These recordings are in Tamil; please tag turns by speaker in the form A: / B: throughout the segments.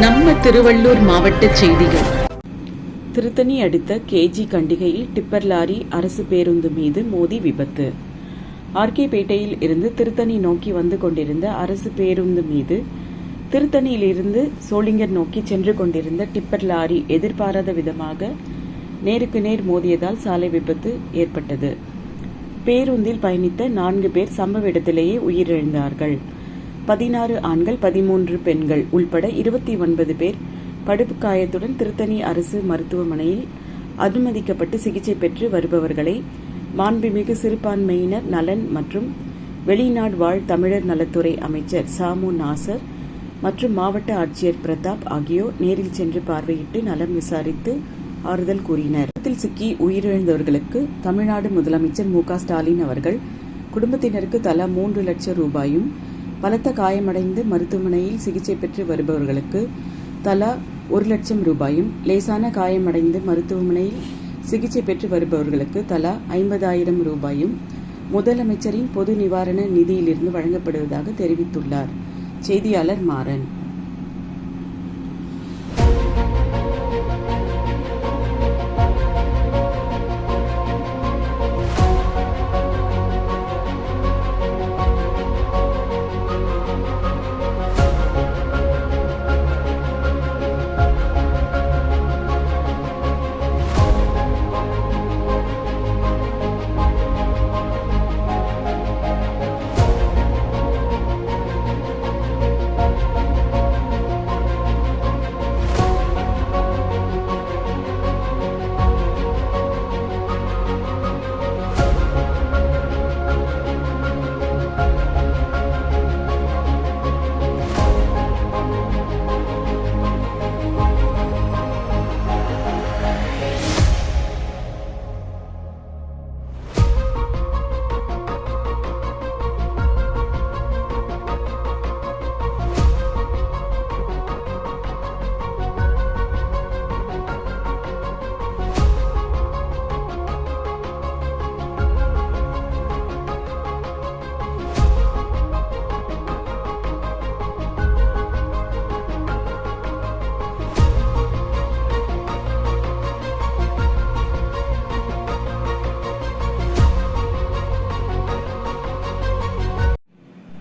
A: நம்ம திருவள்ளூர் மாவட்ட செய்திகள். திருத்தணி அடுத்த கேஜி கண்டிகையில் டிப்பர் லாரி அரசு பேருந்து மீது மோதி விபத்து. ஆர்கேபேட்டையில் இருந்து திருத்தணி நோக்கி வந்து கொண்டிருந்த அரசு பேருந்து மீது திருத்தணியிலிருந்து சோளிங்கர் நோக்கி சென்று கொண்டிருந்த டிப்பர் லாரி எதிர்பாராத விதமாக நேருக்கு நேர் மோதியதால் சாலை விபத்து ஏற்பட்டது. பேருந்தில் பயணித்த 4 பேர் சம்பவ இடத்திலேயே உயிரிழந்தார்கள். 16 ஆண்கள் 13 பெண்கள் உள்பட 29 பேர் படுகாயத்துடன் திருத்தணி அரசு மருத்துவமனையில் அனுமதிக்கப்பட்டு சிகிச்சை பெற்று வருபவர்களை மாண்புமிகு சிறுபான்மையினர் நலன் மற்றும் வெளிநாடு வாழ் தமிழர் நலத்துறை அமைச்சர் சாமு நாசர் மற்றும் மாவட்ட ஆட்சியர் பிரதாப் ஆகியோர் நேரில் சென்று பார்வையிட்டு நலம் விசாரித்து ஆறுதல் கூறினர். விபத்தில் சிக்கி உயிரிழந்தவர்களுக்கு தமிழ்நாடு முதலமைச்சர் மு.க.ஸ்டாலின் அவர்கள் குடும்பத்தினருக்கு தலா 3 லட்சம் ரூபாயும், பலத்த காயமடைந்து மருத்துவமனையில் சிகிச்சை பெற்று வருபவர்களுக்கு தலா 1 லட்சம் ரூபாயும், லேசான காயமடைந்து மருத்துவமனையில் சிகிச்சை பெற்று வருபவர்களுக்கு தலா 50,000 ரூபாயும் முதலமைச்சரின் பொது நிவாரண நிதியிலிருந்து வழங்கப்படுவதாக தெரிவித்துள்ளார். செய்தியாளர் மாறன்.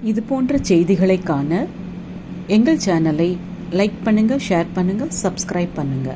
A: இது போன்ற செய்திகளை காண எங்கள் சேனலை லைக் பண்ணுங்க, ஷேர் பண்ணுங்க, சப்ஸ்கிரைப் பண்ணுங்க.